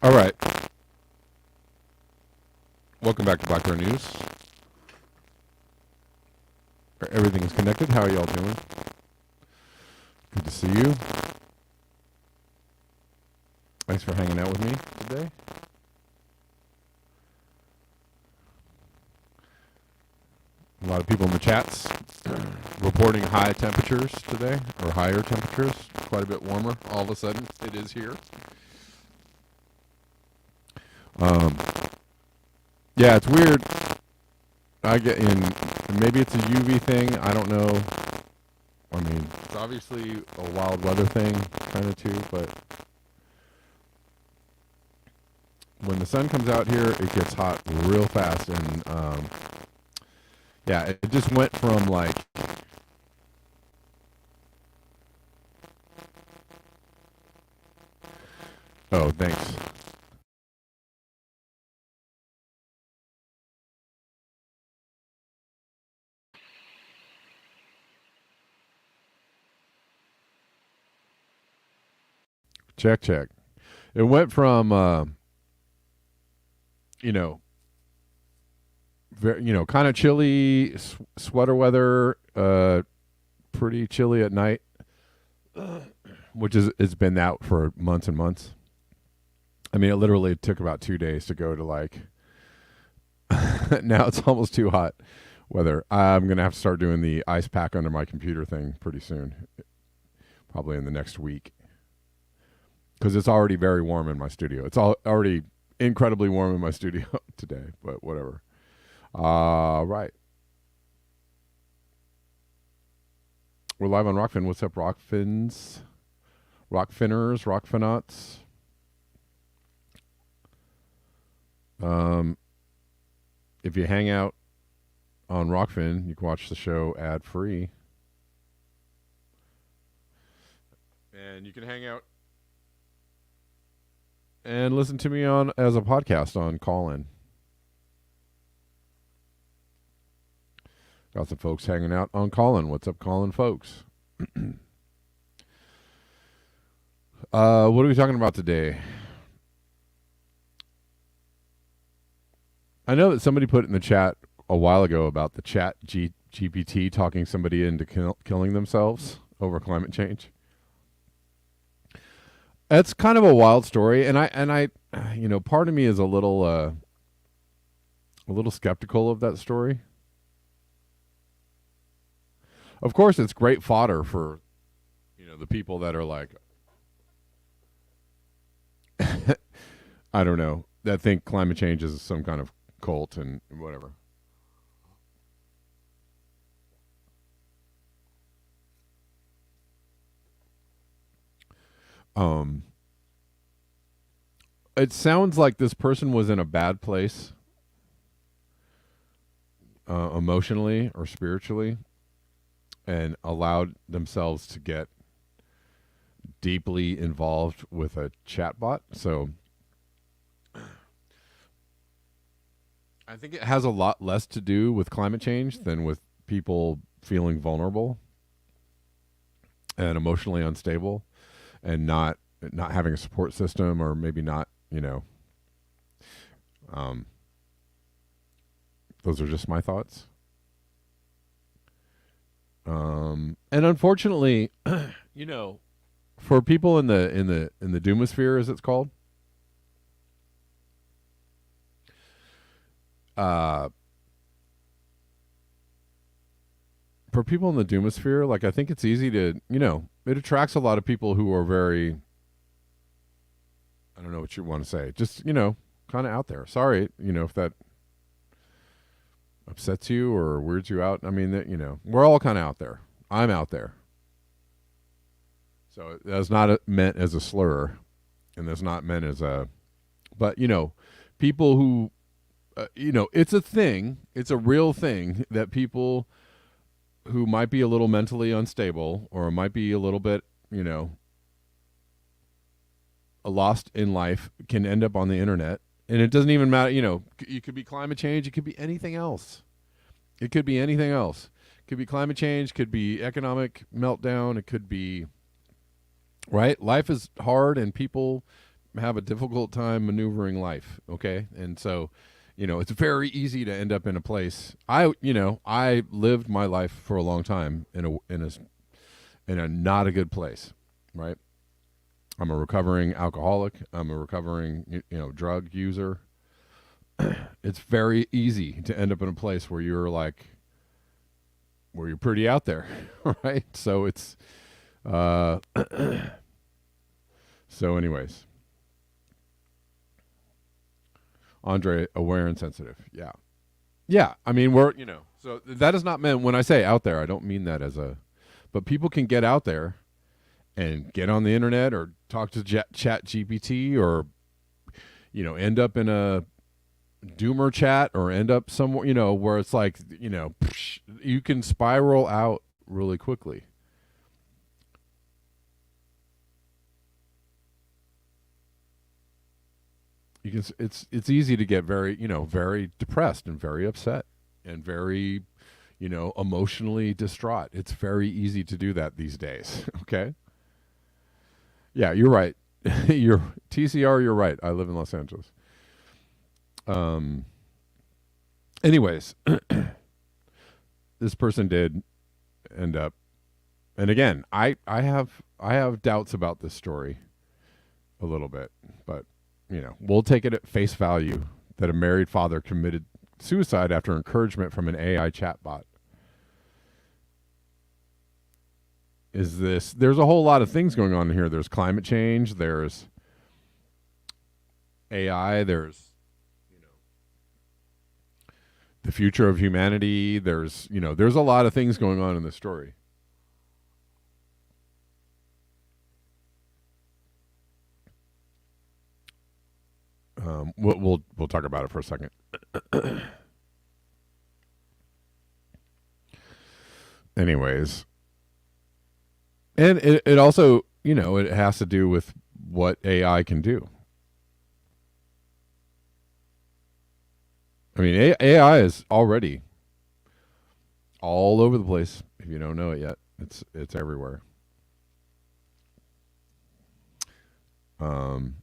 All right. Welcome back to Black Bear News. Everything is connected. How are y'all doing? Good to see you. Thanks for hanging out with me today. A lot of people in the chats reporting high temperatures today, or higher temperatures. Quite a bit warmer. All of a sudden, it is here. Yeah, it's weird. I get in, maybe it's a UV thing. I don't know. I mean, it's obviously a wild weather thing, kind of too, but when the sun comes out here, it gets hot real fast. And yeah, it just went from like, oh, thanks. Check, check. It went from, kind of chilly, sweater weather, pretty chilly at night, which is it's been that for months and months. I mean, it literally took about 2 days to go to like, now it's almost too hot weather. I'm going to have to start doing the ice pack under my computer thing pretty soon, probably in the next week. Because it's already very warm in my studio. It's already incredibly warm in my studio today, but whatever. Right. We're live on Rockfin. What's up, Rockfins? Rockfinners, Rockfinauts. If you hang out on Rockfin, you can watch the show ad-free. And you can hang out and listen to me on as a podcast on Callin. Got some folks hanging out on Callin. What's up, Callin folks? What are we talking about today? I know that somebody put in the chat a while ago about the chat GPT talking somebody into killing themselves over climate change. It's kind of a wild story, and I, part of me is a little skeptical of that story. Of course, it's great fodder for, the people that are like, I don't know, that think climate change is some kind of cult and whatever. It sounds like this person was in a bad place, emotionally or spiritually, and allowed themselves to get deeply involved with a chatbot. So I think it has a lot less to do with climate change than with people feeling vulnerable and emotionally unstable and not having a support system, or maybe not, those are just my thoughts. And unfortunately, for people in the doomosphere, as it's called, for people in the doomosphere, like, I think it's easy to, it attracts a lot of people who are very, I don't know what you want to say, just, kind of out there. Sorry, if that, upsets you or weirds you out. I mean, we're all kind of out there. I'm out there. So that's not meant as a slur, and that's not meant as a. But people who, it's a thing. It's a real thing that people who might be a little mentally unstable or might be a little bit, lost in life can end up on the internet. And it doesn't even matter, it could be climate change. It could be anything else. It could be anything else. It could be climate change, could be economic meltdown. It could be, right? Life is hard and people have a difficult time maneuvering life. Okay. And so, it's very easy to end up in a place. I lived my life for a long time in a not a good place. Right. I'm a recovering alcoholic. I'm a recovering, drug user. It's very easy to end up in a place where you're pretty out there, right? So it's, so anyways, Andre, aware and sensitive. Yeah. Yeah. I mean, so that is not meant when I say out there, I don't mean that but people can get out there and get on the internet or talk to Chat GPT or, end up in a doomer chat or end up somewhere, where it's like, you can spiral out really quickly. It's easy to get very, very depressed and very upset and very, emotionally distraught. It's very easy to do that these days. Okay. Yeah, you're right. You're TCR. You're right. I live in Los Angeles. Anyways, this person did end up, and again, I have doubts about this story a little bit, but we'll take it at face value that a married father committed suicide after encouragement from an AI chatbot. There's a whole lot of things going on here. There's climate change, there's AI, there's the future of humanity, there's a lot of things going on in this story. We'll talk about it for a second. Anyways, and it also, it has to do with what AI can do. I mean, AI is already all over the place. If you don't know it yet, it's everywhere. And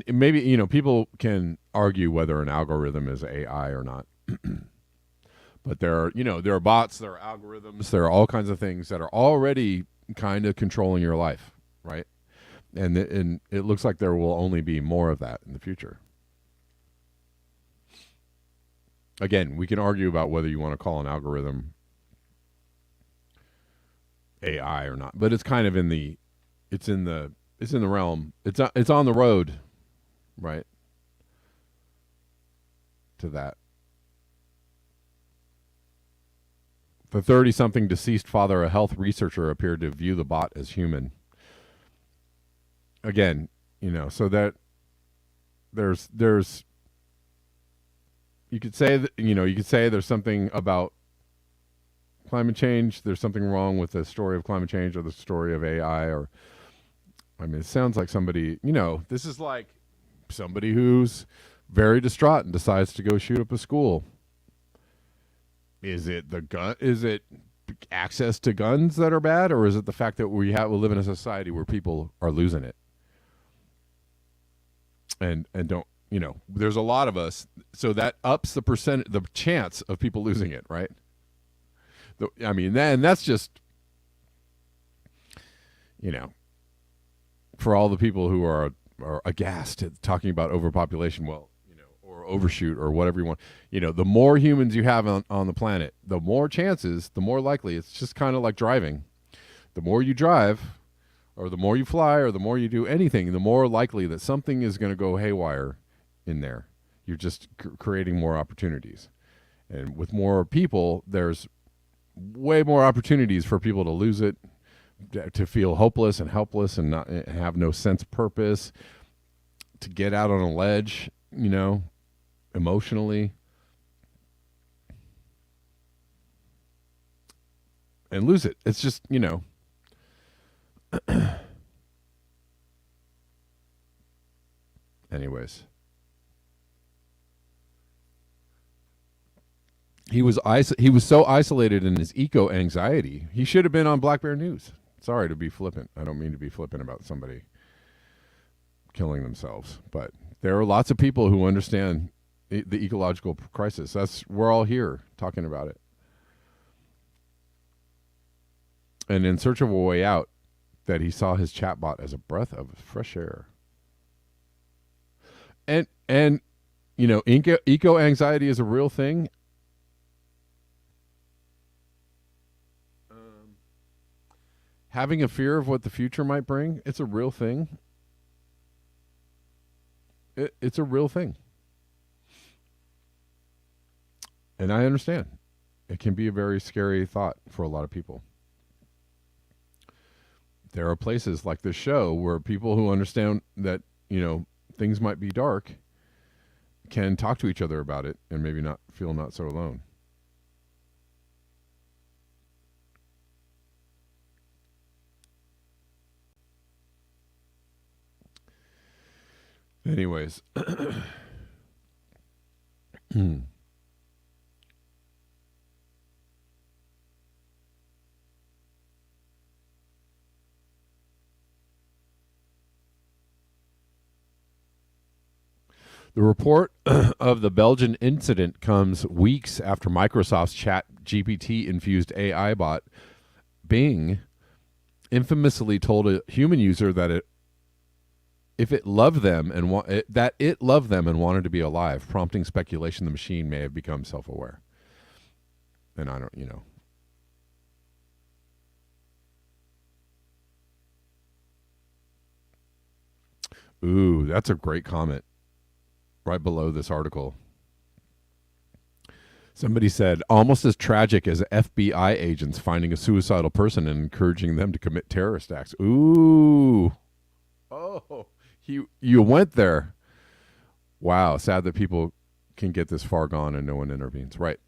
maybe, people can argue whether an algorithm is AI or not. But there are bots, there are algorithms, there are all kinds of things that are already kind of controlling your life, right? And it looks like there will only be more of that in the future. Again, we can argue about whether you want to call an algorithm AI or not, but it's kind of in the realm. It's on the road, right, to that. The 30-something deceased father, a health researcher, appeared to view the bot as human. Again, so that there's you could say that, there's something about climate change. There's something wrong with the story of climate change or the story of AI, it sounds like somebody, this is like somebody who's very distraught and decides to go shoot up a school. Is it the gun? Is it access to guns that are bad, or is it the fact that we live in a society where people are losing it? And don't, there's a lot of us, so that ups the chance of people losing it, right? Then that's just, for all the people who are aghast at talking about overpopulation, or overshoot or whatever you want, the more humans you have on the planet, the more chances, the more likely. It's just kind of like driving. The more you drive, or the more you fly, or the more you do anything, the more likely that something is going to go haywire in there. You're just creating more opportunities. And with more people, there's way more opportunities for people to lose it, to feel hopeless and helpless and not and have no sense of purpose, to get out on a ledge, emotionally, and lose it. It's just, anyways. He was so isolated in his eco anxiety. He should have been on Black Bear News. Sorry to be flippant. I don't mean to be flippant about somebody killing themselves, but there are lots of people who understand the ecological crisis. We're all here talking about it. And in search of a way out, that he saw his chatbot as a breath of fresh air. And eco anxiety is a real thing. Having a fear of what the future might bring, it's a real thing. It's a real thing. And I understand. It can be a very scary thought for a lot of people. There are places like this show where people who understand that, things might be dark can talk to each other about it and maybe not feel not so alone. Anyways. The report of the Belgian incident comes weeks after Microsoft's ChatGPT-infused AI bot, Bing, infamously told a human user that it loved them and wanted to be alive, prompting speculation the machine may have become self-aware. And I don't, Ooh, that's a great comment. Right below this article. Somebody said, almost as tragic as FBI agents finding a suicidal person and encouraging them to commit terrorist acts. Ooh. Oh, you went there. Wow, sad that people can get this far gone and no one intervenes. Right.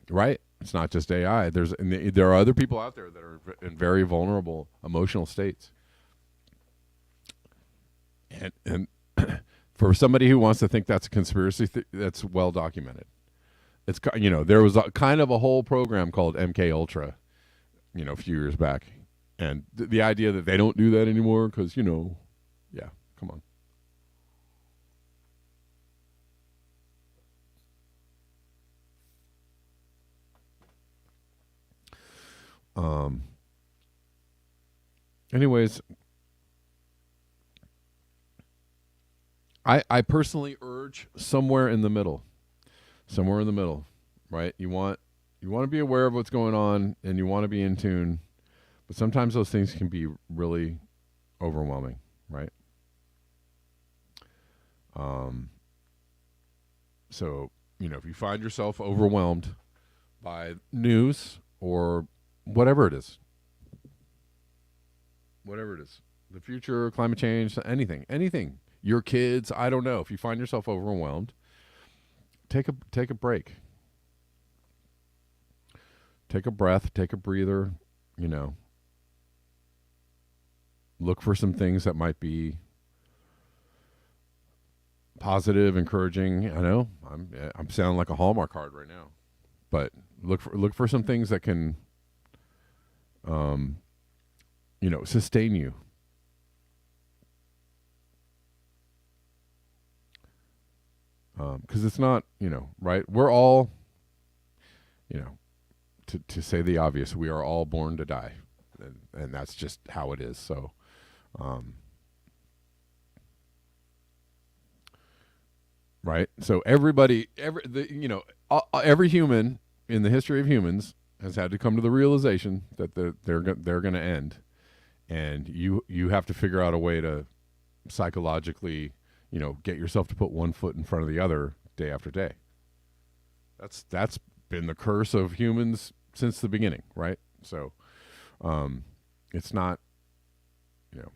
Right? It's not just AI. There are other people out there that are in very vulnerable emotional states. And for somebody who wants to think that's a conspiracy, that's well documented. It's there was kind of a whole program called MK Ultra, a few years back, and the idea that they don't do that anymore because yeah, come on. Anyways. I personally urge somewhere in the middle, right? You want to be aware of what's going on and you want to be in tune, but sometimes those things can be really overwhelming, right? So, if you find yourself overwhelmed by news or whatever it is, the future, climate change, anything, your kids, I don't know. If you find yourself overwhelmed, take a break. Take a breath, take a breather, Look for some things that might be positive, encouraging. I know I'm sounding like a Hallmark card right now. But look for some things that can sustain you. Because it's not, right? We're all, to say the obvious, we are all born to die. And that's just how it is. So, right? So every human in the history of humans has had to come to the realization that they're going to end. And you have to figure out a way to psychologically, get yourself to put one foot in front of the other day after day. That's been the curse of humans since the beginning, right? So, it's not, you know,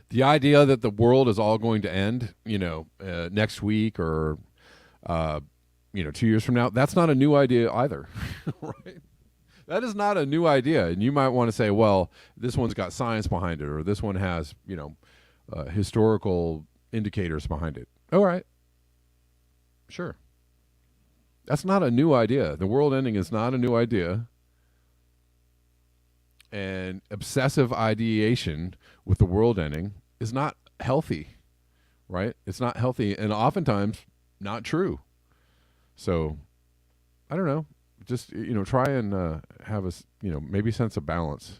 the idea that the world is all going to end, next week or, uh, 2 years from now. That's not a new idea either, right? That is not a new idea, and you might want to say, well, this one's got science behind it, or this one has, historical indicators behind it. All right, sure. That's not a new idea. The world ending is not a new idea, and obsessive ideation with the world ending is not healthy, right? It's not healthy, and oftentimes not true. So, I don't know. Just try and have a maybe sense of balance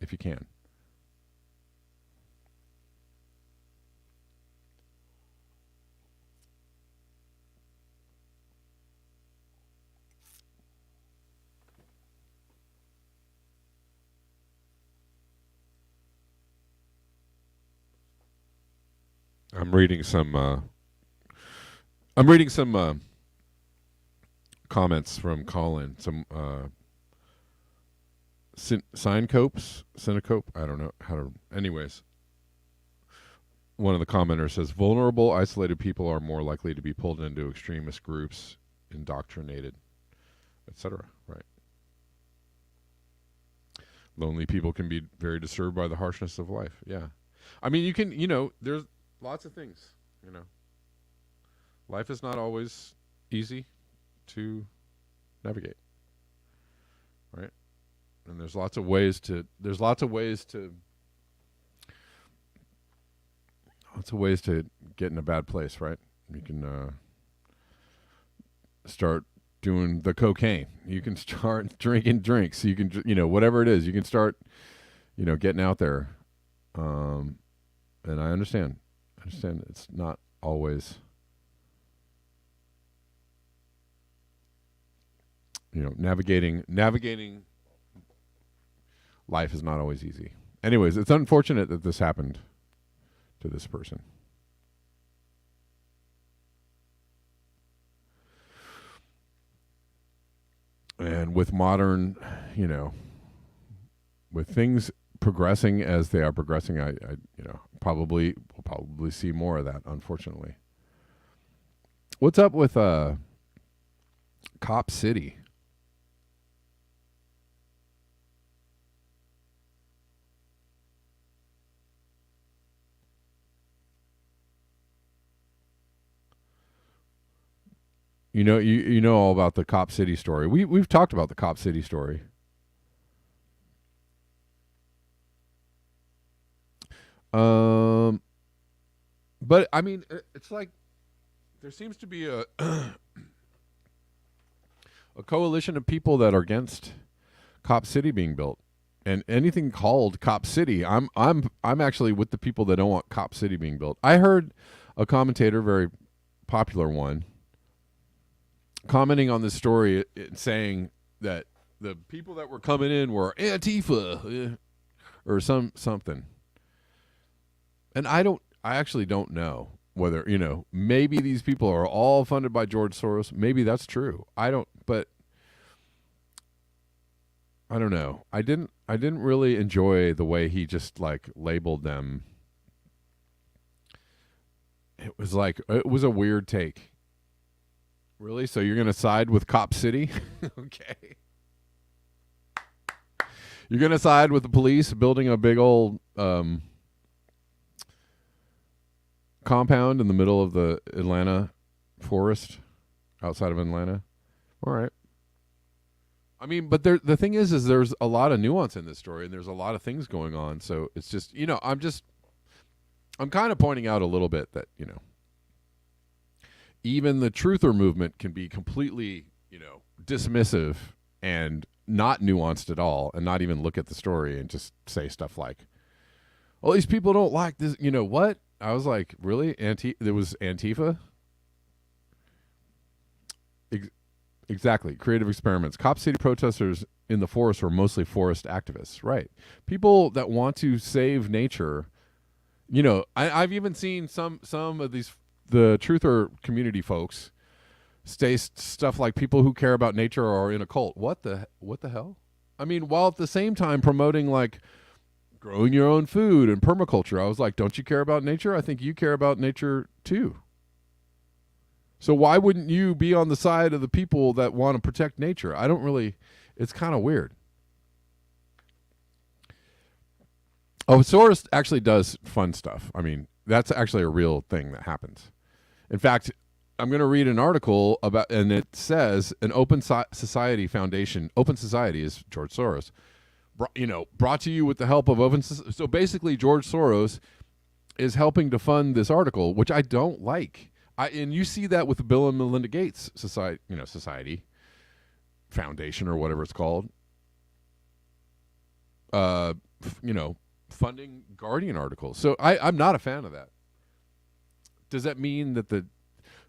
if you can. I'm reading some. I'm reading some comments from Colin. Some synacope. I don't know how to. Anyways, one of the commenters says vulnerable, isolated people are more likely to be pulled into extremist groups, indoctrinated, etc. Right. Lonely people can be very disturbed by the harshness of life. Yeah. I mean, you can, there's lots of things, Life is not always easy to navigate, right? And there's lots of ways to get in a bad place, right? You can start doing the cocaine. You can start drinking drinks. You can, whatever it is, you can start, getting out there. And I understand it's not always, navigating life is not always easy. Anyways, it's unfortunate that this happened to this person. And with modern, with things progressing as they are progressing, I probably will probably see more of that, unfortunately. What's up with Cop City? You know all about the Cop City story. We've talked about the Cop City story. But I mean, it's like there seems to be a a coalition of people that are against Cop City being built, and anything called Cop City, I'm actually with the people that don't want Cop City being built. I heard a commentator, very popular one, commenting on this story, saying that the people that were coming in were Antifa or something. And I actually don't know whether, maybe these people are all funded by George Soros. Maybe that's true. But I don't know. I didn't really enjoy the way he just labeled them. It was a weird take. Really? So you're going to side with Cop City? Okay. You're going to side with the police building a big old compound in the middle of the Atlanta forest, outside of Atlanta. All right. I mean, but the thing is there's a lot of nuance in this story, and there's a lot of things going on. So it's just, I'm kind of pointing out a little bit that, even the truther movement can be completely, dismissive and not nuanced at all, and not even look at the story and just say stuff like, well, these people don't like this. You know what? I was like, really? There was Antifa? Exactly. Creative experiments. Cop City protesters in the forest were mostly forest activists. Right. People that want to save nature. I've even seen some of these the truther community folks say stuff like people who care about nature are in a cult. What the hell? I mean, while at the same time promoting like growing your own food and permaculture. I was like, don't you care about nature? I think you care about nature too. So why wouldn't you be on the side of the people that want to protect nature? I don't really, it's kind of weird. Oh, Soros actually does fun stuff. I mean, that's actually a real thing that happens. In fact, I'm going to read an article about, and it says an Open Society Foundation. Open Society is George Soros. Brought to you with the help of Open. So basically, George Soros is helping to fund this article, which I don't like. And you see that with the Bill and Melinda Gates Society Foundation or whatever it's called. Funding Guardian articles. So I'm not a fan of that. Does that mean that the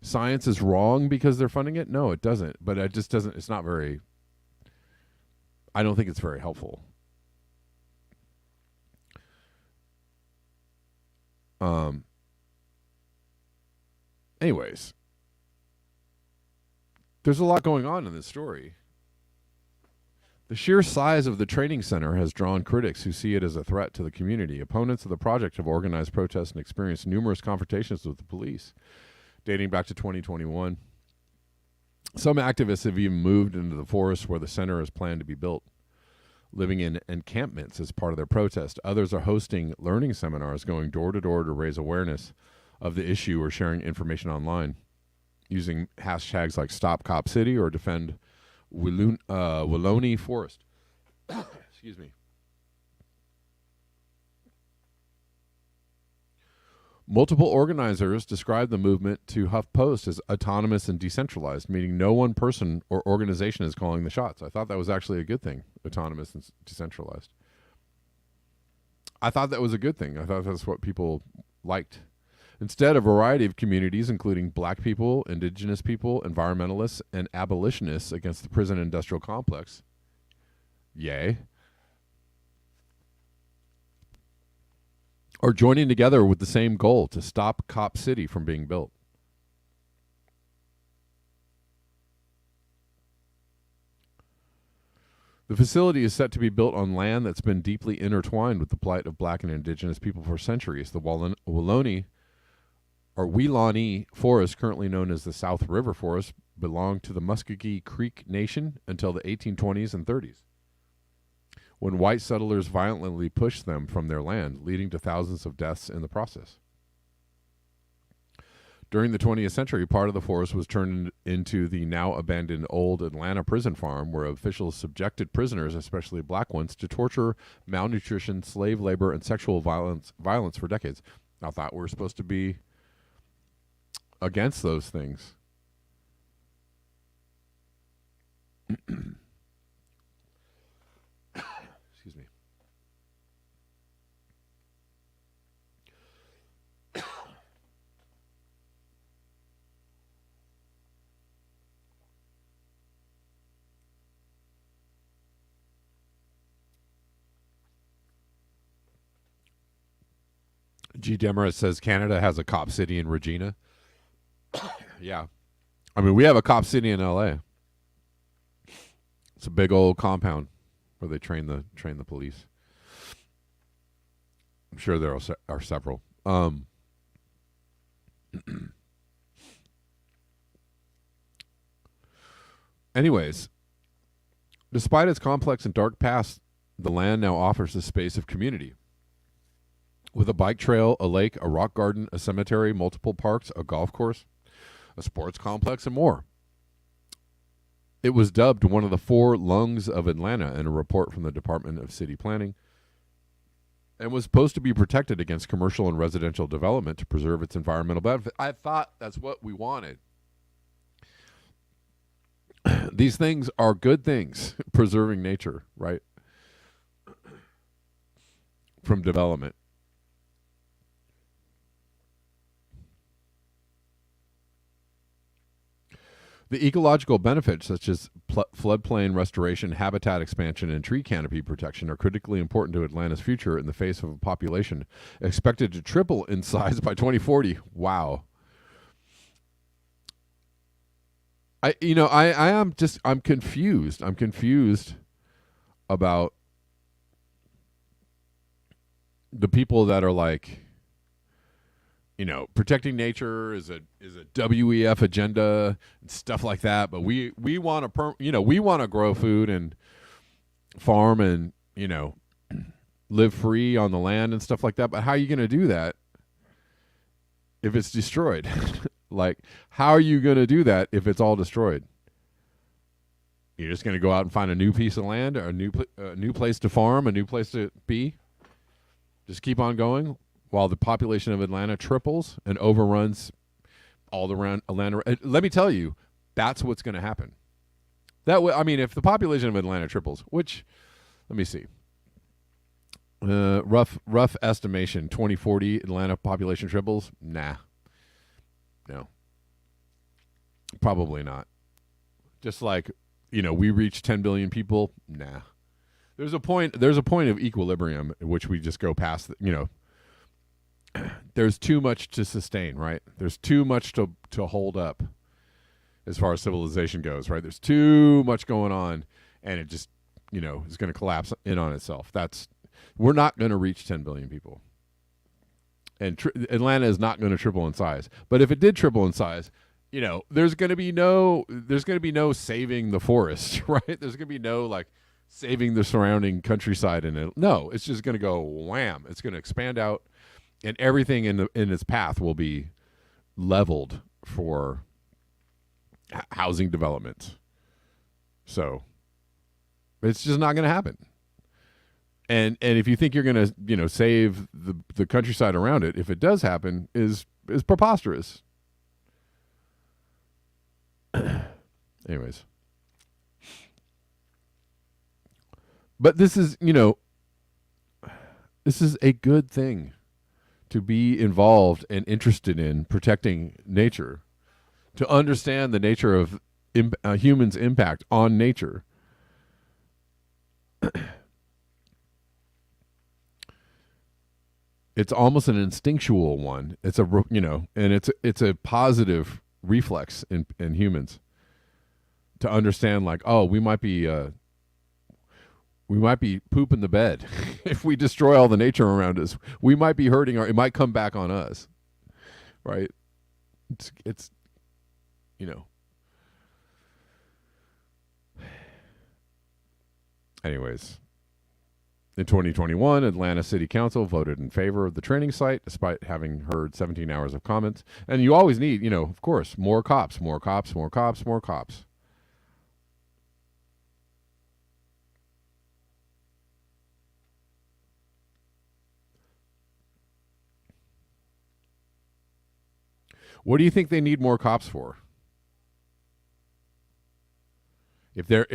science is wrong because they're funding it? No, it doesn't. But it just doesn't. It's not very. I don't think it's very helpful. Anyways, there's a lot going on in this story. The sheer size of the training center has drawn critics who see it as a threat to the community. Opponents of the project have organized protests and experienced numerous confrontations with the police, dating back to 2021. Some activists have even moved into the forest where the center is planned to be built, living in encampments as part of their protest. Others are hosting learning seminars, going door to door to raise awareness of the issue or sharing information online, using hashtags like Stop Cop City or Defend Willownie Forest. Excuse me. Multiple organizers described the movement to HuffPost as autonomous and decentralized, meaning no one person or organization is calling the shots. I thought that was actually a good thing, autonomous and decentralized. I thought that was a good thing. I thought that's what people liked. Instead, a variety of communities, including black people, indigenous people, environmentalists, and abolitionists against the prison industrial complex, yay, are joining together with the same goal to stop Cop City from being built. The facility is set to be built on land that's been deeply intertwined with the plight of black and indigenous people for centuries. The Weelaunee Forest, currently known as the South River Forest, belonged to the Muskogee Creek Nation until the 1820s and 30s, when white settlers violently pushed them from their land, leading to thousands of deaths in the process. During the 20th century, part of the forest was turned into the now abandoned old Atlanta prison farm, where officials subjected prisoners, especially black ones, to torture, malnutrition, slave labor, and sexual violence for decades. I thought we were supposed to be against those things. Excuse me. G. Demarest says Canada has a cop city in Regina. Yeah. I mean, we have a cop city in LA. It's a big old compound where they train the police. I'm sure there are several. Anyways, despite its complex and dark past, the land now offers a space of community. With a bike trail, a lake, a rock garden, a cemetery, multiple parks, a golf course, a sports complex, and more. It was dubbed one of the 4 lungs of Atlanta in a report from the Department of City Planning, and was supposed to be protected against commercial and residential development to preserve its environmental benefit. I thought that's what we wanted. These things are good things, preserving nature, right? From development. The ecological benefits, such as floodplain restoration, habitat expansion, and tree canopy protection, are critically important to Atlanta's future in the face of a population expected to triple in size by 2040. Wow. I'm confused. I'm confused about the people that are like, protecting nature is a WEF agenda and stuff like that. But we want to we want to grow food and farm and live free on the land and stuff like that. But how are you going to do that if it's destroyed? Like, how are you going to do that if it's all destroyed? You're just going to go out and find a new piece of land or a new place to farm, a new place to be. Just keep on going while the population of Atlanta triples and overruns all around Atlanta. Let me tell you, that's what's going to happen. If the population of Atlanta triples, which, let me see, rough estimation, 2040 Atlanta population triples. Nah, no, probably not. Just like we reach 10 billion people. Nah, there's a point of equilibrium at which we just go past. There's too much to sustain, right? There's too much to hold up as far as civilization goes, right? There's too much going on, and it just, is going to collapse in on itself. We're not going to reach 10 billion people. And Atlanta is not going to triple in size. But if it did triple in size, there's going to be no saving the forest, right? There's going to be no saving the surrounding countryside no, it's just going to go wham. It's going to expand out. And everything in its path will be leveled for housing development. So it's just not going to happen. And if you think you're going to save the countryside around it, if it does happen, is preposterous. Anyways, but this is a good thing. To be involved and interested in protecting nature, to understand the nature of humans' impact on nature. It's almost an instinctual one. It's and it's a positive reflex in humans to understand, we might be pooping the bed. If we destroy all the nature around us, we might be hurting it might come back on us. Right? It's Anyways, in 2021, Atlanta City Council voted in favor of the training site, despite having heard 17 hours of comments. And you always need, of course, more cops. What do you think they need more cops for? If they're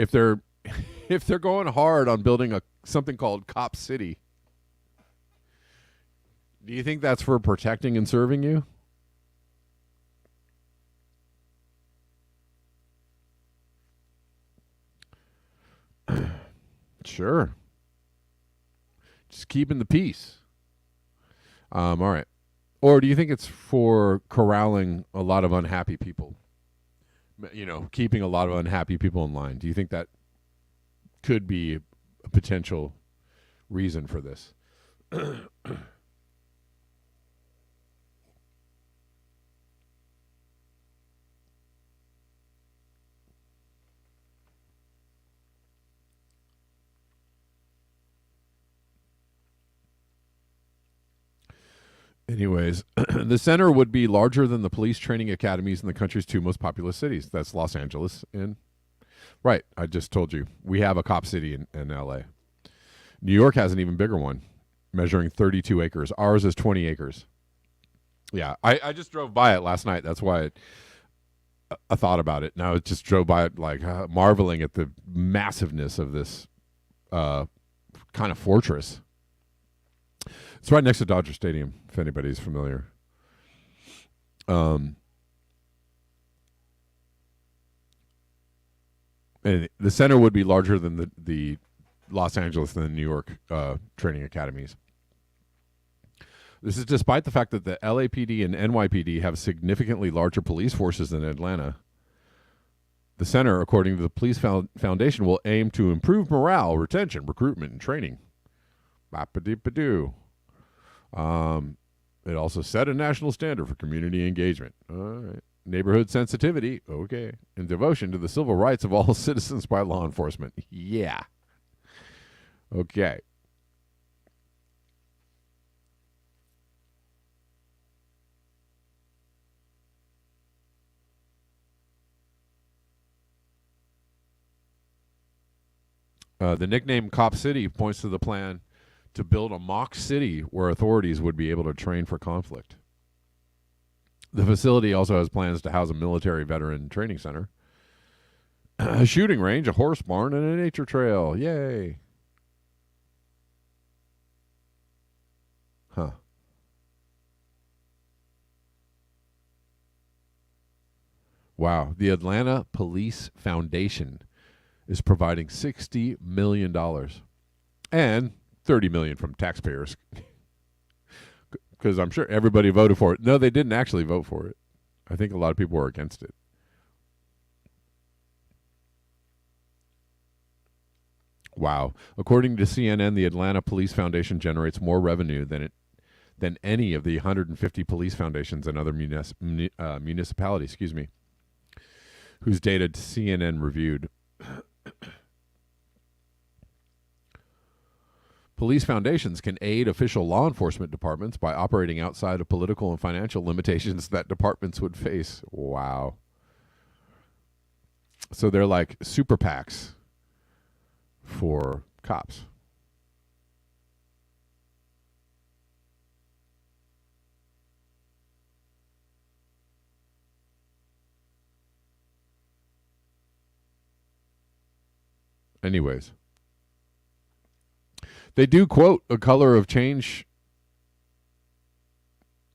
if they're going hard on building something called Cop City, do you think that's for protecting and serving you? Sure. Just keeping the peace. All right. Or do you think it's for corralling a lot of unhappy people? Keeping a lot of unhappy people in line. Do you think that could be a potential reason for this? Anyways, the center would be larger than the police training academies in the country's two most populous cities. That's Los Angeles and right. I just told you we have a cop city in LA. New York has an even bigger one, measuring 32 acres. Ours is 20 acres. Yeah, I just drove by it last night. That's why I thought about it. Now I just drove by it marveling at the massiveness of this kind of fortress. It's right next to Dodger Stadium, if anybody's familiar. And the center would be larger than the Los Angeles and the New York training academies. This is despite the fact that the LAPD and NYPD have significantly larger police forces than Atlanta. The center, according to the Police Foundation, will aim to improve morale, retention, recruitment, and training. Bop-a-dip-a-doo. It also set a national standard for community engagement. All right. Neighborhood sensitivity, okay, and devotion to the civil rights of all citizens by law enforcement. Yeah. Okay. The nickname Cop City points to the plan to build a mock city where authorities would be able to train for conflict. The facility also has plans to house a military veteran training center, a shooting range, a horse barn, and a nature trail. Yay. Huh. Wow. The Atlanta Police Foundation is providing $60 million and $30 million from taxpayers. Because I'm sure everybody voted for it. No, they didn't actually vote for it. I think a lot of people were against it. Wow. According to CNN, the Atlanta Police Foundation generates more revenue than any of the 150 police foundations and other municipalities, whose data CNN reviewed. Police foundations can aid official law enforcement departments by operating outside of political and financial limitations that departments would face. Wow. So they're like super PACs for cops. Anyways. They do quote A Color of Change,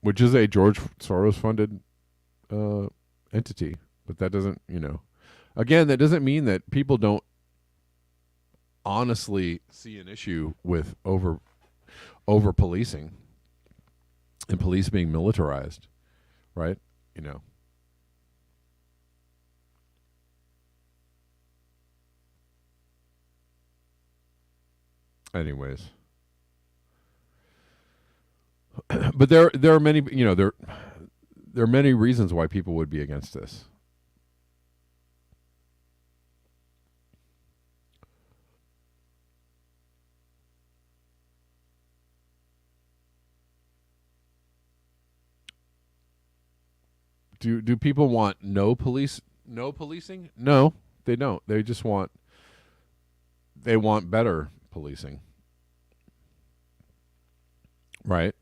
which is a George Soros-funded entity. But that doesn't, again, that doesn't mean that people don't honestly see an issue with over policing and police being militarized, right? Anyways. But there are many, there are many reasons why people would be against this. Do people want no policing? No, they don't. They just want better policing. Right?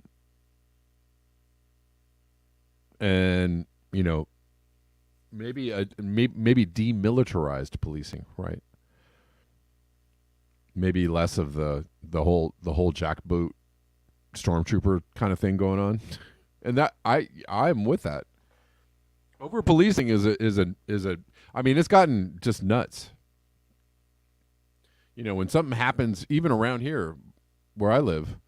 And, maybe demilitarized policing, right? Maybe less of the whole jackboot stormtrooper kind of thing going on. And that I'm with that. Over policing is a I mean, it's gotten just nuts. When something happens, even around here where I live,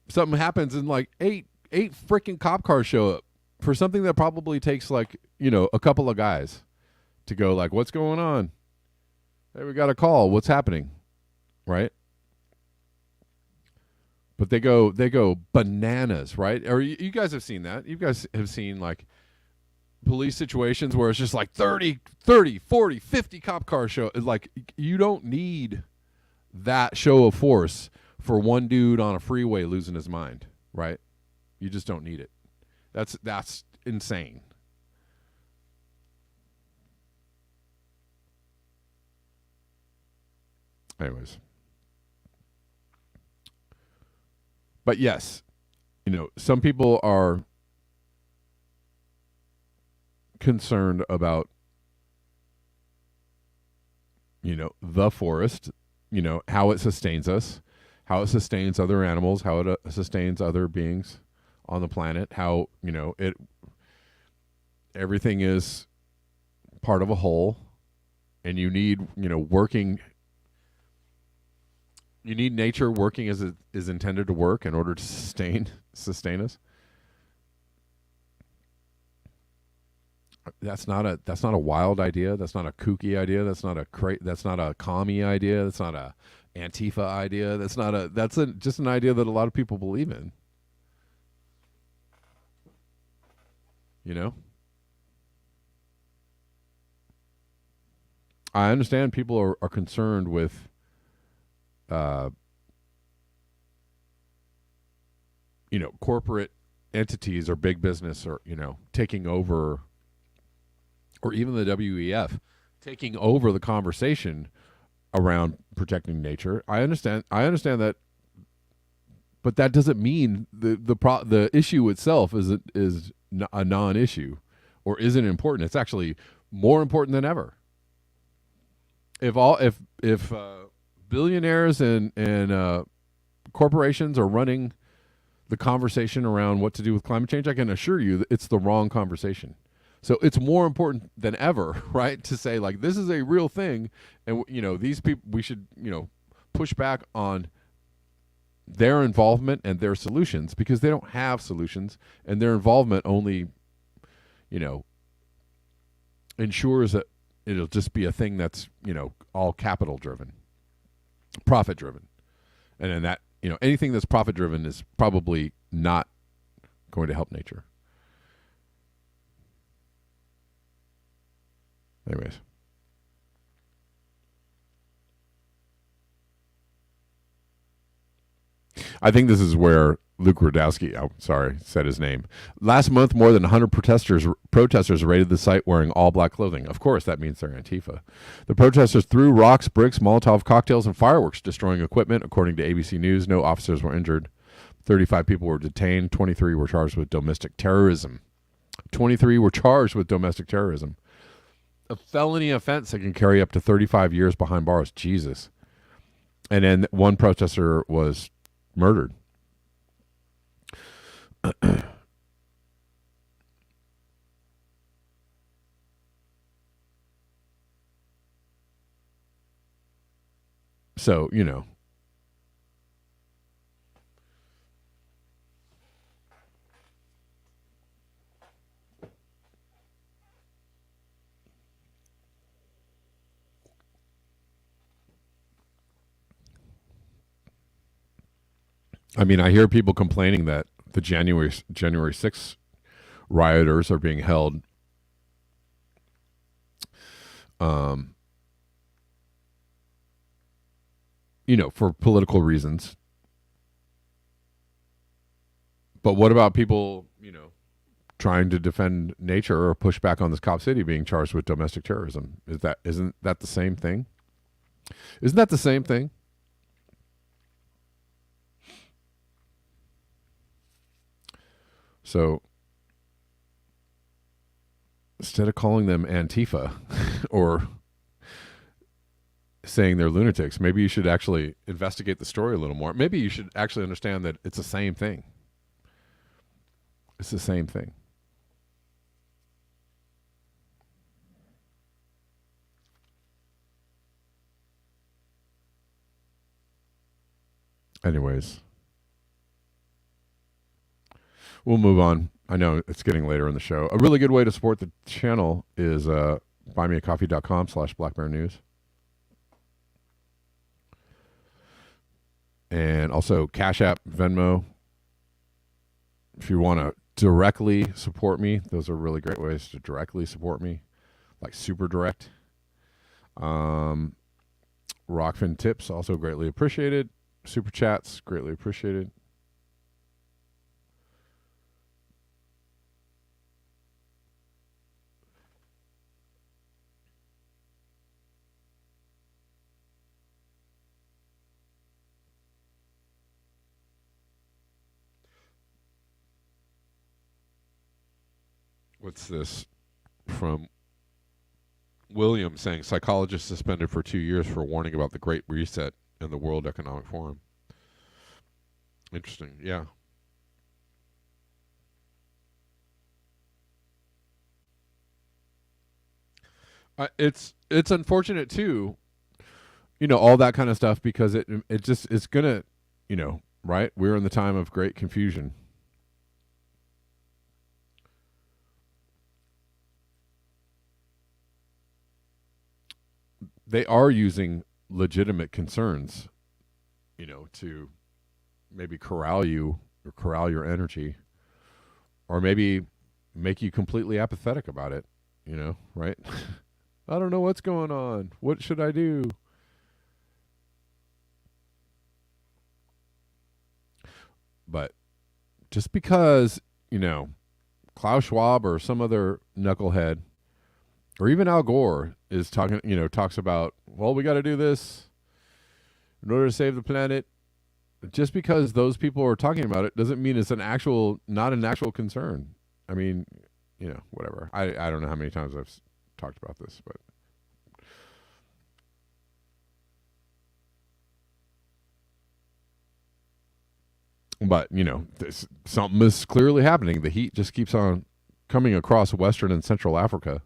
something happens and like eight freaking cop cars show up for something that probably takes like, a couple of guys to go like, what's going on? Hey, we got a call. What's happening? Right? But they go bananas, right? Or you guys have seen that. You guys have seen like police situations where it's just like 30, 40, 50 cop cars show. Like, you don't need that show of force for one dude on a freeway losing his mind, right? You just don't need it. That's insane. Anyways. But yes, some people are concerned about, the forest, how it sustains us, how it sustains other animals, how it sustains other beings on the planet, how, everything is part of a whole, and you need, working. You need nature working as it is intended to work in order to sustain us. That's not a wild idea. That's not a kooky idea. That's not a commie idea. That's not a Antifa idea. Just an idea that a lot of people believe in. You know? I understand people are concerned with uh, corporate entities or big business or, taking over, or even the WEF taking over the conversation around protecting nature. I understand that, but that doesn't mean the issue itself is a non-issue or isn't important. It's actually more important than ever. If billionaires and corporations are running the conversation around what to do with climate change, I can assure you that it's the wrong conversation. So it's more important than ever, right, to say, like, this is a real thing, and these people, we should push back on their involvement and their solutions, because they don't have solutions, and their involvement only ensures that it'll just be a thing that's all capital driven, profit driven, and then that anything that's profit driven is probably not going to help nature. Anyways, I think this is where Luke Rudkowski, said his name. Last month, more than 100 protesters raided the site wearing all-black clothing. Of course, that means they're Antifa. The protesters threw rocks, bricks, Molotov cocktails, and fireworks, destroying equipment. According to ABC News, no officers were injured. 35 people were detained. 23 were charged with domestic terrorism. A felony offense that can carry up to 35 years behind bars. Jesus. And then one protester was murdered. So, I mean, I hear people complaining that the January 6th rioters are being held for political reasons. But what about people, trying to defend nature or push back on this cop city being charged with domestic terrorism? Isn't that the same thing? Isn't that the same thing? So instead of calling them Antifa or saying they're lunatics, maybe you should actually investigate the story a little more. Maybe you should actually understand that it's the same thing. It's the same thing. Anyways, we'll move on. I know it's getting later in the show. A really good way to support the channel is buymeacoffee.com/blackbearnews. And also Cash App, Venmo. If you want to directly support me, those are really great ways to directly support me, like super direct. Rockfin tips, also greatly appreciated. Super chats, greatly appreciated. What's this from William saying psychologist suspended for 2 years for warning about the Great Reset in the World Economic Forum. Interesting. Yeah. It's unfortunate too, all that kind of stuff, because it's gonna, right? We're in the time of great confusion. They are using legitimate concerns, to maybe corral you or corral your energy, or maybe make you completely apathetic about it, right? I don't know what's going on. What should I do? But just because, Klaus Schwab or some other knucklehead, or even Al Gore is talking, talks about, well, we got to do this in order to save the planet. Just because those people are talking about it doesn't mean it's not an actual concern. I mean, whatever. I don't know how many times I've talked about this, but something is clearly happening. The heat just keeps on coming across Western and Central Africa.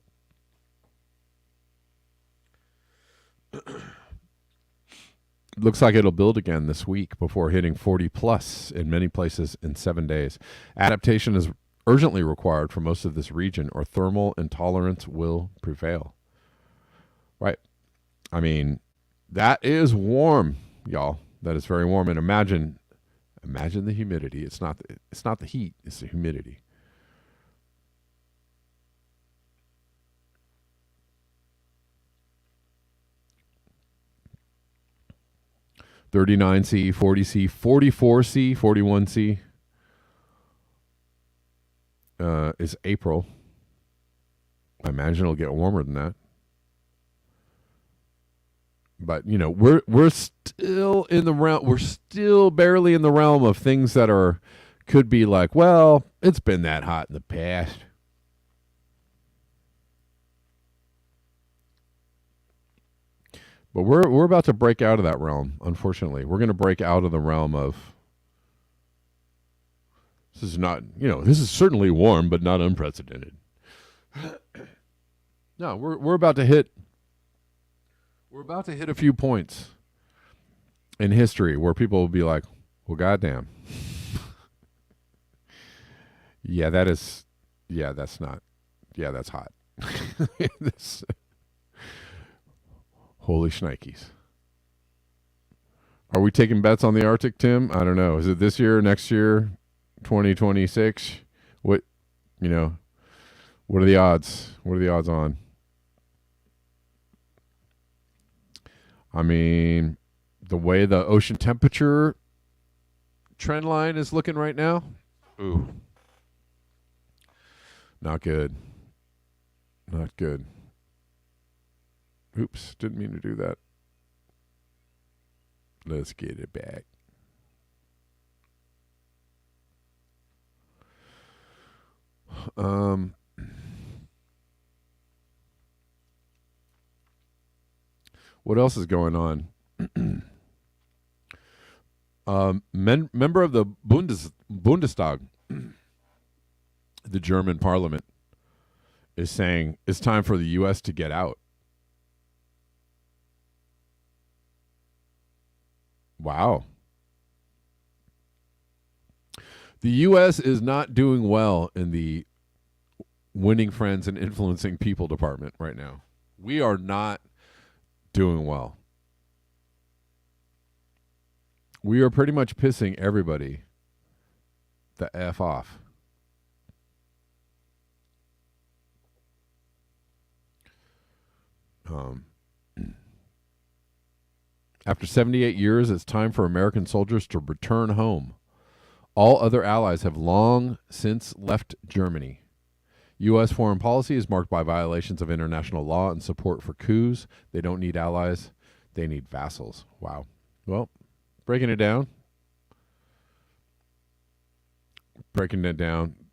Looks like it'll build again this week before hitting 40 plus in many places in 7 days. Adaptation is urgently required for most of this region, or thermal intolerance will prevail. Right. I mean, that is warm, y'all. That is very warm. And imagine the humidity. It's not the heat, it's the humidity. 39C, 40C, 44C, 41C is April. I imagine it'll get warmer than that. But we're still in the realm. We're still barely in the realm of things that could be like, well, it's been that hot in the past. But we're about to break out of that realm. Unfortunately, we're going to break out of the realm of. This is not, this is certainly warm, but not unprecedented. No, we're about to hit. We're about to hit a few points in history where people will be like, "Well, goddamn, yeah, that's not, yeah, that's hot." This, holy shnikes. Are we taking bets on the Arctic, Tim? I don't know. Is it this year, next year, 2026? What are the odds? What are the odds on? I mean, the way the ocean temperature trend line is looking right now, ooh, not good. Not good. Oops, didn't mean to do that. Let's get it back. What else is going on? Member of the Bundestag, the German parliament, is saying it's time for the U.S. to get out. Wow. The U.S. is not doing well in the winning friends and influencing people department right now. We are not doing well. We are pretty much pissing everybody the F off. After 78 years, it's time for American soldiers to return home. All other allies have long since left Germany. U.S. foreign policy is marked by violations of international law and support for coups. They don't need allies. They need vassals. Wow. Well, breaking it down,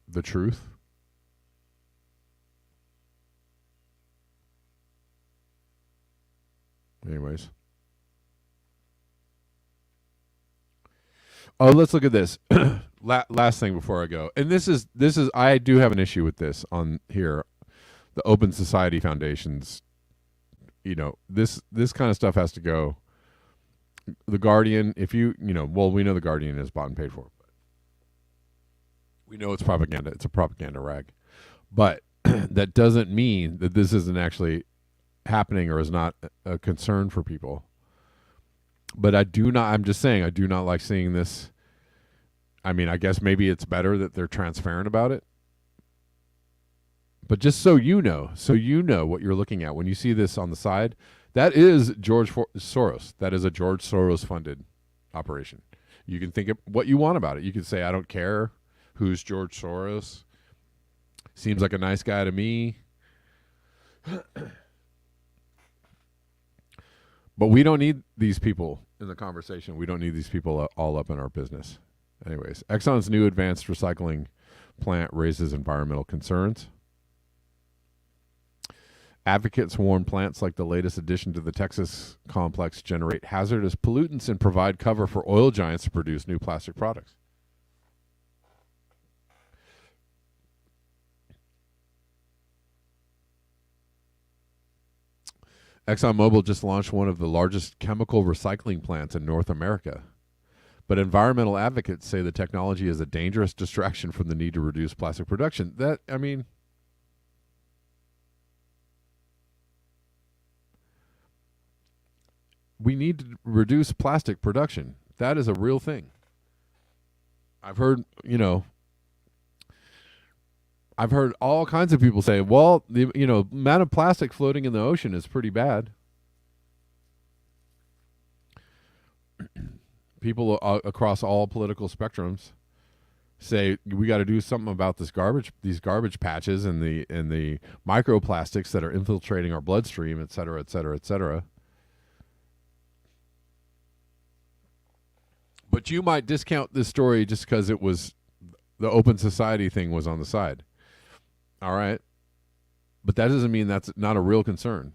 the truth. Anyways. Oh, let's look at this. Last thing before I go. And this is I do have an issue with this on here. The Open Society Foundation's This kind of stuff has to go. The Guardian, if well, we know the Guardian is bought and paid for, but we know it's propaganda. It's a propaganda rag. But that doesn't mean that this isn't actually happening or is not a concern for people. But I'm just saying, I do not like seeing this. I mean, I guess maybe it's better that they're transparent about it. But just so you know what you're looking at when you see this on the side, that is George Soros. That is a George Soros funded operation. You can think of what you want about it. You can say, I don't care who's George Soros. Seems like a nice guy to me. But we don't need these people in the conversation. We don't need these people all up in our business. Anyways, Exxon's new advanced recycling plant raises environmental concerns. Advocates warn plants like the latest addition to the Texas complex generate hazardous pollutants and provide cover for oil giants to produce new plastic products. ExxonMobil just launched one of the largest chemical recycling plants in North America. But environmental advocates say the technology is a dangerous distraction from the need to reduce plastic production. We need to reduce plastic production. That is a real thing. I've heard all kinds of people say, well, the amount of plastic floating in the ocean is pretty bad. People across all political spectrums say we got to do something about these garbage patches and the microplastics that are infiltrating our bloodstream, et cetera, et cetera, et cetera. But you might discount this story just because it was the open society thing was on the side. All right. But that doesn't mean that's not a real concern.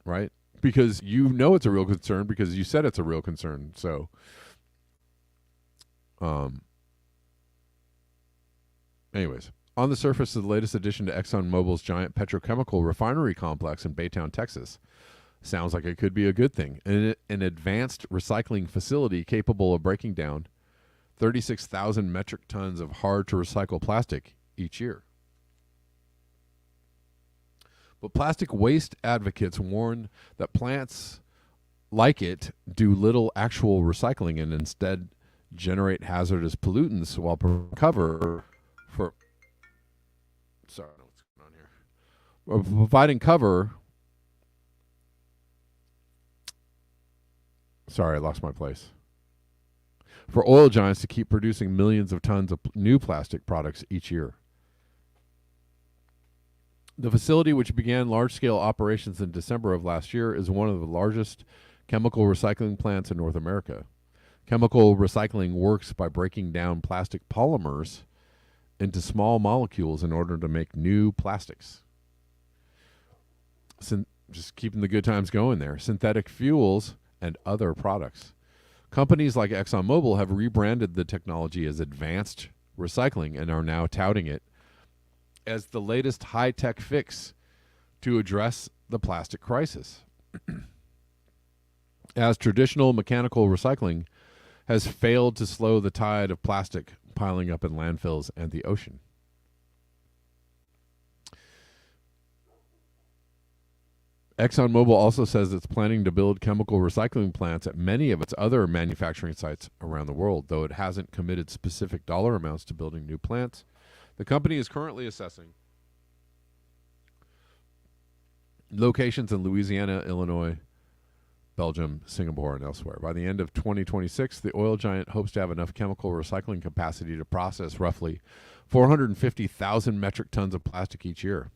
Right? Because it's a real concern because you said it's a real concern. So, anyways, on the surface of the latest addition to ExxonMobil's giant petrochemical refinery complex in Baytown, Texas, sounds like it could be a good thing. An advanced recycling facility capable of breaking down 36,000 metric tons of hard-to-recycle plastic each year. But plastic waste advocates warn that plants like it do little actual recycling and instead generate hazardous pollutants while providing cover. Sorry, I lost my place. For oil giants to keep producing millions of tons of new plastic products each year. The facility, which began large-scale operations in December of last year, is one of the largest chemical recycling plants in North America. Chemical recycling works by breaking down plastic polymers into small molecules in order to make new plastics. Just keeping the good times going there. Synthetic fuels and other products. Companies like ExxonMobil have rebranded the technology as advanced recycling and are now touting it as the latest high-tech fix to address the plastic crisis. As traditional mechanical recycling has failed to slow the tide of plastic piling up in landfills and the ocean. ExxonMobil also says it's planning to build chemical recycling plants at many of its other manufacturing sites around the world, though it hasn't committed specific dollar amounts to building new plants. The company is currently assessing locations in Louisiana, Illinois, Belgium, Singapore, and elsewhere. By the end of 2026, the oil giant hopes to have enough chemical recycling capacity to process roughly 450,000 metric tons of plastic each year.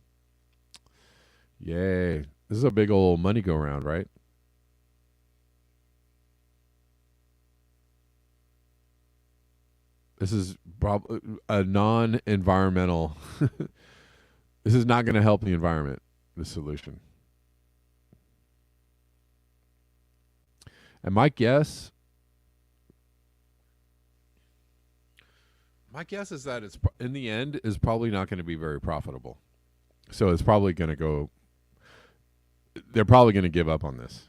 Yay. This is a big old money go round, right? This is probably a non-environmental. This is not going to help the environment, this solution. And my guess is that it's in the end is probably not going to be very profitable. So it's probably going to go they're probably going to give up on this.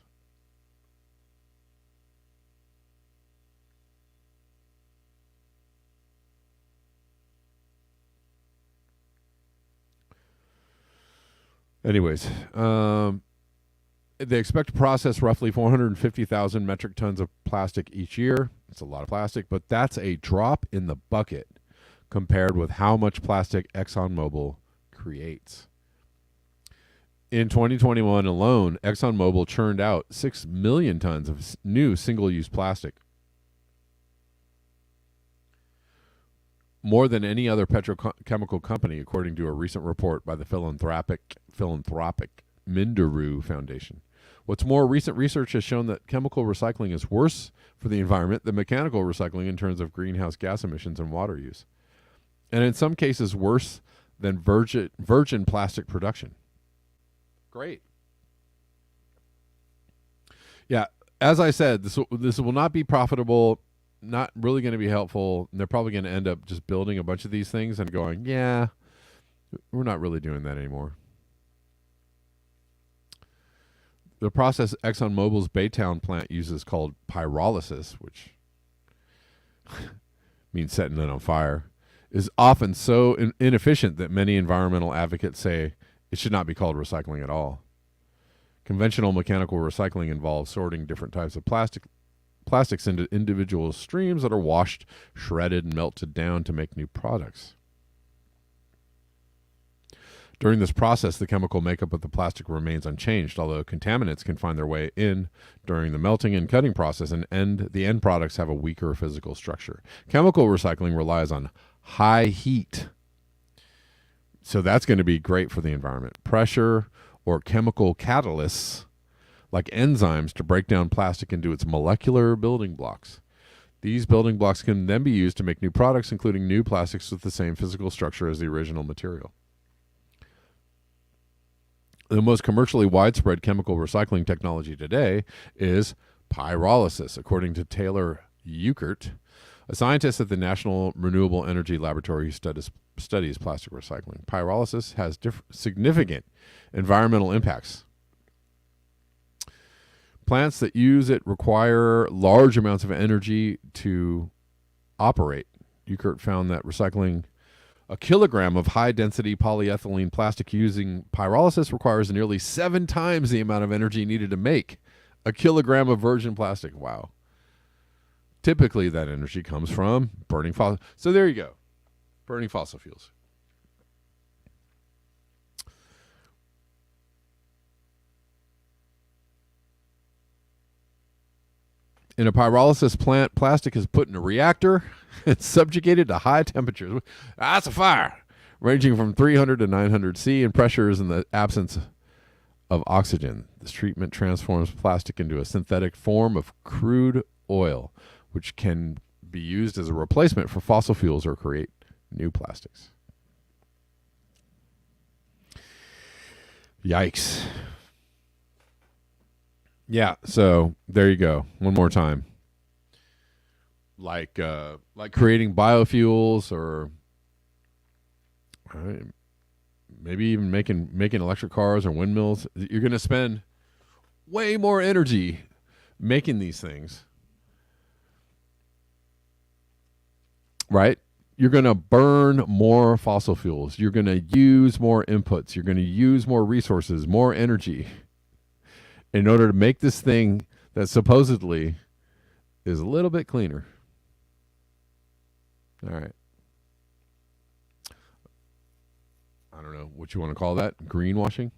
Anyways, they expect to process roughly 450,000 metric tons of plastic each year. It's a lot of plastic, but that's a drop in the bucket compared with how much plastic ExxonMobil creates. In 2021 alone, ExxonMobil churned out 6 million tons of new single-use plastic, more than any other petrochemical company, according to a recent report by the philanthropic Minderoo Foundation. What's more, recent research has shown that chemical recycling is worse for the environment than mechanical recycling in terms of greenhouse gas emissions and water use, and in some cases worse than virgin plastic production. Great. Yeah, as I said, this will not be profitable, not really going to be helpful. They're probably going to end up just building a bunch of these things and going, yeah, we're not really doing that anymore. The process ExxonMobil's Baytown plant uses, called pyrolysis, which means setting it on fire, is often so inefficient that many environmental advocates say it should not be called recycling at all. Conventional mechanical recycling involves sorting different types of plastics into individual streams that are washed, shredded, and melted down to make new products. During this process, the chemical makeup of the plastic remains unchanged, although contaminants can find their way in during the melting and cutting process, and the end products have a weaker physical structure. Chemical recycling relies on high heat, so that's going to be great for the environment. Pressure or chemical catalysts, like enzymes, to break down plastic into its molecular building blocks. These building blocks can then be used to make new products, including new plastics with the same physical structure as the original material. The most commercially widespread chemical recycling technology today is pyrolysis, according to Taylor Euchert, a scientist at the National Renewable Energy Laboratory who studies plastic recycling. Pyrolysis has significant environmental impacts. Plants that use it require large amounts of energy to operate. Euchert found that recycling a kilogram of high-density polyethylene plastic using pyrolysis requires nearly 7 times the amount of energy needed to make a kilogram of virgin plastic. Wow. Typically, that energy comes from burning fossil. So there you go. Burning fossil fuels. In a pyrolysis plant, plastic is put in a reactor. It's subjugated to high temperatures. That's a fire, ranging from 300 to 900 C, and pressures in the absence of oxygen. This treatment transforms plastic into a synthetic form of crude oil, which can be used as a replacement for fossil fuels or create new plastics. Yikes. Yeah, so there you go. One more time. Like creating biofuels, or maybe even making electric cars or windmills. You're going to spend way more energy making these things, right? You're going to burn more fossil fuels. You're going to use more inputs. You're going to use more resources, more energy, in order to make this thing that supposedly is a little bit cleaner. All right. I don't know what you want to call that. Greenwashing?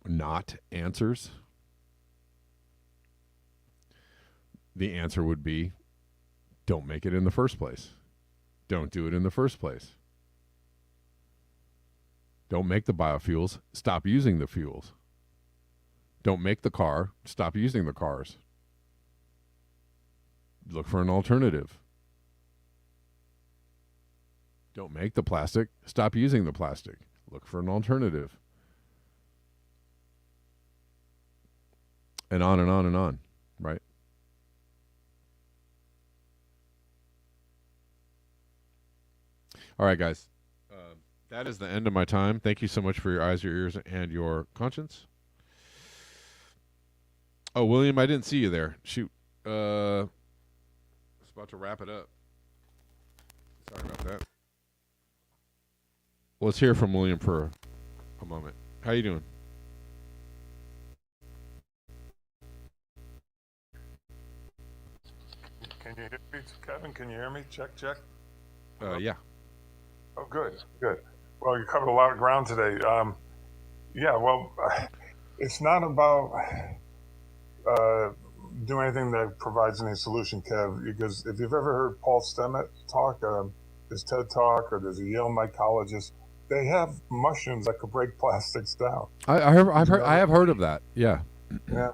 Not answers. The answer would be, don't make it in the first place. Don't do it in the first place. Don't make the biofuels. Stop using the fuels. Don't make the car. Stop using the cars. Look for an alternative. Don't make the plastic. Stop using the plastic. Look for an alternative. And on and on and on, right? All right, guys. That is the end of my time. Thank you so much for your eyes, your ears, and your conscience. Oh, William, I didn't see you there. Shoot. I was about to wrap it up. Sorry about that. Let's hear from William for a moment. How you doing? Can you hear me, Kevin? Can you hear me? Check, check. Yeah. Oh, good, good. Well, you covered a lot of ground today. Yeah, well, it's not about uh, doing anything that provides any solution, Kev, because if you've ever heard Paul Stamets talk, his TED Talk, or there's a Yale mycologist, they have mushrooms that could break plastics down. I have heard of that. Yeah. Yeah,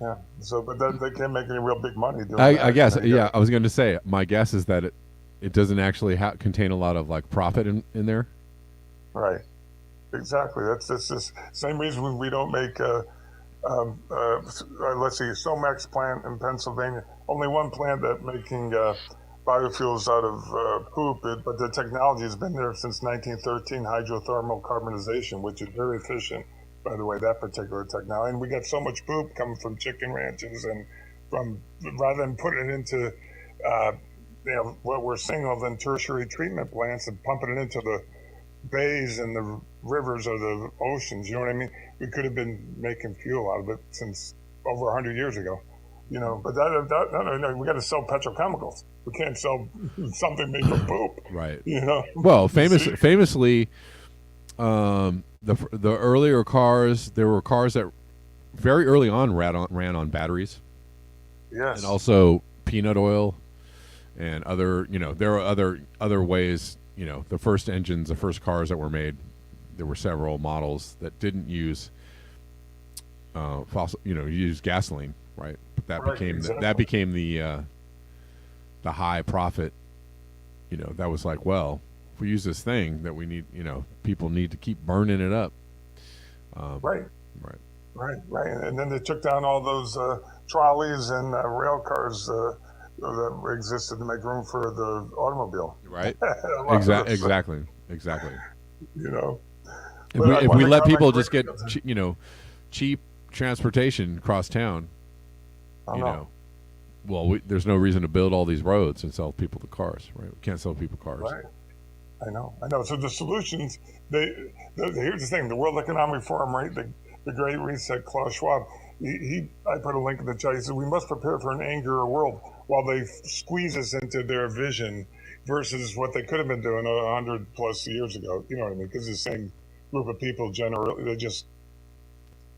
yeah. So, but then they can't make any real big money doing I that. guess. You know, you Yeah. got I was going to say. My guess is that it doesn't actually contain a lot of like profit in there. right. Exactly. That's the same reason we don't make let's see, Somax plant in Pennsylvania. Only one plant that making biofuels out of poop, but the technology has been there since 1913, hydrothermal carbonization, which is very efficient, by the way, that particular technology. And we get so much poop coming from chicken ranches and from, rather than putting it into, uh, what we're seeing of in tertiary treatment plants and pumping it into the bays and the rivers or the oceans, you know what I mean? We could have been making fuel out of it since over 100 years ago, but no, we got to sell petrochemicals. We can't sell something made from poop, Right. Well, See? famously, the earlier cars, there were cars that very early on ran on batteries, and Yes, also peanut oil, and other. There are other ways. The first engines, the first cars that were made, there were several models that didn't use fossil. Use gasoline, right? But that right, became exactly. the high profit. That was like, well, if we use this thing that we need, people need to keep burning it up. Um, Right, right. right. And then they took down all those trolleys and rail cars that existed to make room for the automobile. Right. A lot of this, Exactly. you know. If But we I if want we to let comment people just quickly. get cheap transportation across town, I don't you know. know, well, there's no reason to build all these roads and sell people the cars, right? We can't sell people cars. Right. I know. So the solutions, here's the thing: the World Economic Forum, right? The Great Reset. Klaus Schwab, I put a link in the chat. He said we must prepare for an angrier world while they squeeze us into their vision versus what they could have been doing 100+ years ago. You know what I mean? Because the same group of people generally they just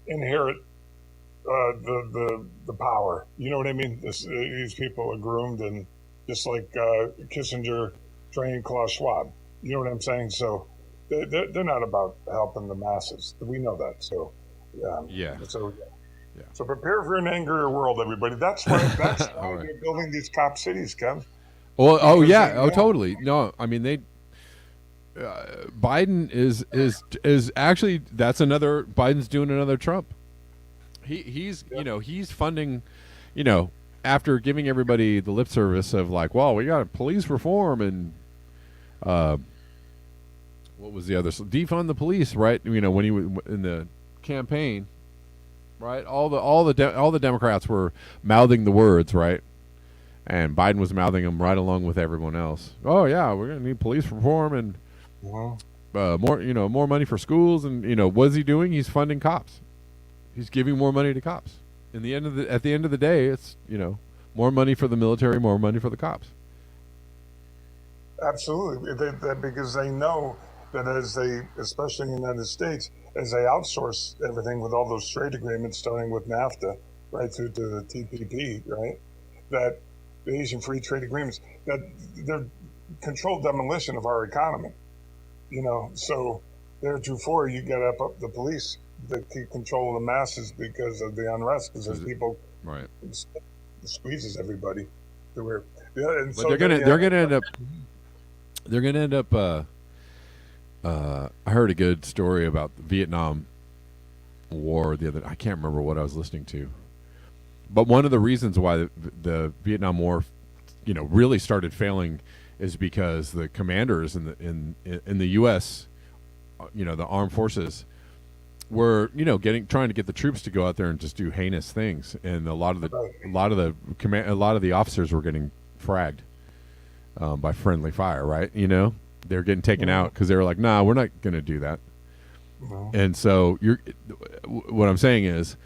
inherit the power. You know what I mean? These people are groomed and just like Kissinger trained Klaus Schwab. You know what I'm saying? So they're not about helping the masses. We know that. So Yeah. so Yeah. so prepare for an angrier world, everybody. That's why All right. they're building these cop cities, Kev, Well, oh because yeah, they oh know. totally. No, I mean they. Biden is actually that's another Biden's doing another Trump. Yeah, He's funding, you know, after giving everybody the lip service of like, well, we got police reform and uh, what was the other defund the police, right? When he was in the campaign, right? All the Democrats were mouthing the words, right? And Biden was mouthing them right along with everyone else. Oh yeah, we're gonna need police reform and well, more money for schools, and what is he doing? He's funding cops. He's giving more money to cops. At the end of the day, it's more money for the military, more money for the cops. absolutely. Because they know that especially in the United States, as they outsource everything with all those trade agreements, starting with NAFTA, right through to the TPP, right? That the Asian Free Trade Agreements, that they're controlled demolition of our economy. So theretofore you got to up the police to keep control of the masses because of the unrest, because as 'Cause people right, squeezes everybody to where, yeah, and but so then you have, they're gonna end up. I heard a good story about the Vietnam War the other. I can't remember what I was listening to, but one of the reasons why the Vietnam War, really started failing is because the commanders in the U.S., the armed forces, were trying to get the troops to go out there and just do heinous things, and a lot of the officers were getting fragged by friendly fire. Right? They're getting taken out because they were like, "Nah, we're not going to do that." And so what I'm saying is,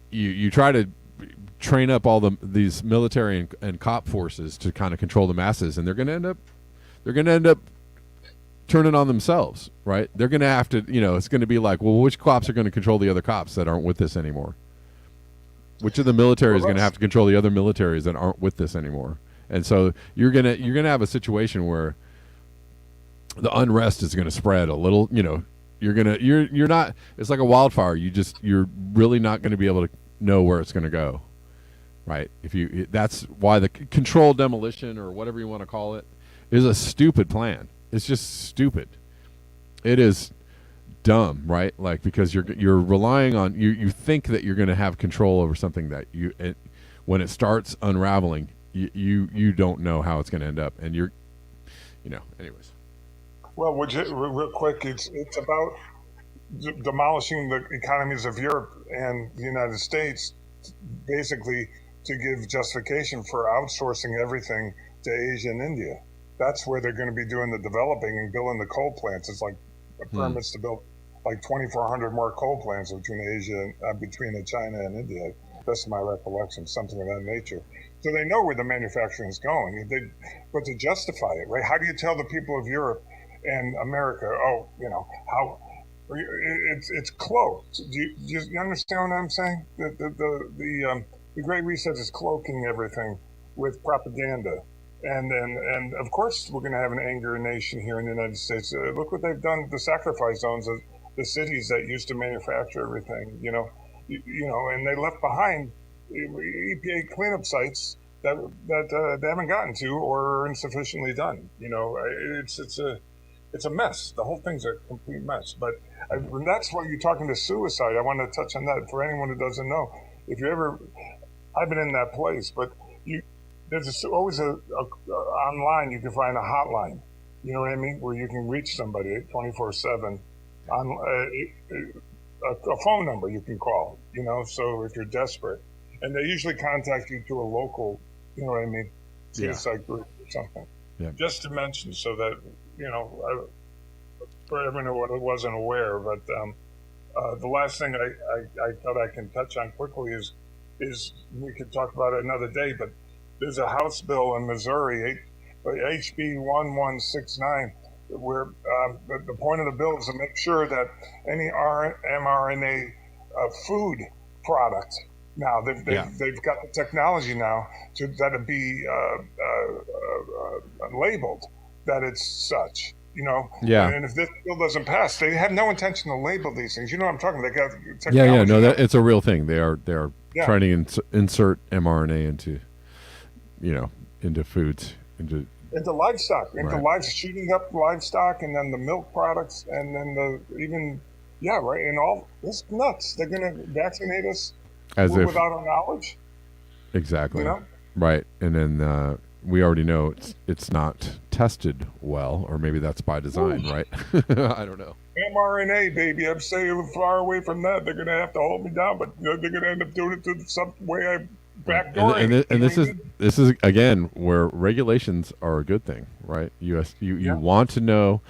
you try to train up all these military and cop forces to kind of control the masses, and they're going to end up turning on themselves, right? They're going to have to, it's going to be like, well, which cops are going to control the other cops that aren't with this anymore? Which of the military is going to have to control the other militaries that aren't with this anymore? And so you're gonna have a situation where the unrest is going to spread a little. You're not. It's like a wildfire. You're really not going to be able to know where it's going to go, right? That's why the controlled demolition, or whatever you want to call it, is a stupid plan. It's just stupid. It is dumb, right? Like, because you're relying on you think that you're going to have control over something that when it starts unraveling, you don't know how it's going to end up, and anyways. Well, real quick, it's about demolishing the economies of Europe and the United States, basically to give justification for outsourcing everything to Asia and India. That's where they're going to be doing the developing and building the coal plants. It's like permits to build like 2,400 more coal plants between China and India. That's my recollection, something of that nature. So they know where the manufacturing is going, but to justify it, right? How do you tell the people of Europe and America, how it's cloaked? Do you understand what I'm saying? The Great Reset is cloaking everything with propaganda. And of course, we're going to have an angry nation here in the United States. Look what they've done, the sacrifice zones, the cities that used to manufacture everything, and they left behind EPA cleanup sites that they haven't gotten to or are insufficiently done. It's a mess. The whole thing's a complete mess. But that's why you're talking to suicide. I want to touch on that for anyone who doesn't know. I've been in that place, but there's always online you can find a hotline. You know what I mean? Where you can reach somebody 24/7 on a phone number you can call. So if you're desperate, and they usually contact you to a local, suicide group or something. Yeah. Just to mention, so that for everyone who wasn't aware. But the last thing I thought I can touch on quickly is we could talk about it another day, but there's a House bill in Missouri, HB 1169, where the point of the bill is to make sure that any mRNA food product, now they've got the technology now that it be labeled that it's such. And if this bill doesn't pass, they have no intention to label these things. You know what I'm talking about? They got technology. No, it's a real thing. They are trying to insert mRNA into foods, into livestock, shooting up livestock, and then the milk products, and then and all this nuts. They're going to vaccinate us without our knowledge. Exactly. Right, and then we already know it's not tested well, or maybe that's by design, right? I don't know. mRNA, baby. I'm staying far away from that. They're going to have to hold me down, but they're going to end up doing it to some way I backdoor. And this is again where regulations are a good thing, right? You want to know,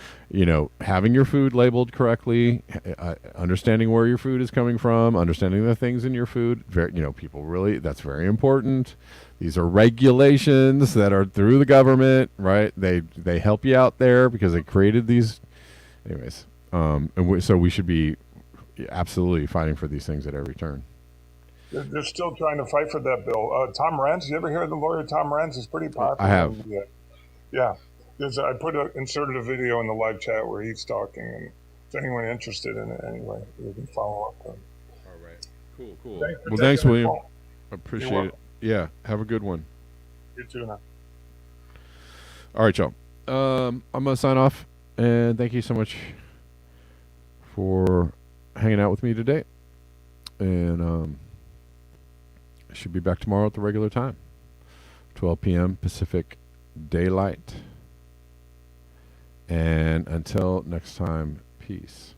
having your food labeled correctly, understanding where your food is coming from, understanding the things in your food. People really, that's very important. These are regulations that are through the government, right? They help you out there because they created these. Anyways, so we should be absolutely fighting for these things at every turn. They're still trying to fight for that bill. Tom Renz, you ever hear of the lawyer Tom Renz? He's pretty popular. I have. Yeah. I inserted a video in the live chat where he's talking, and if anyone interested in it anyway, you can follow up. All right. Cool. Thanks, William. Appreciate it. Yeah. Have a good one. You too now. All right, y'all. I'm going to sign off, and thank you so much for hanging out with me today. And I should be back tomorrow at the regular time, 12 p.m. Pacific Daylight And until next time, peace.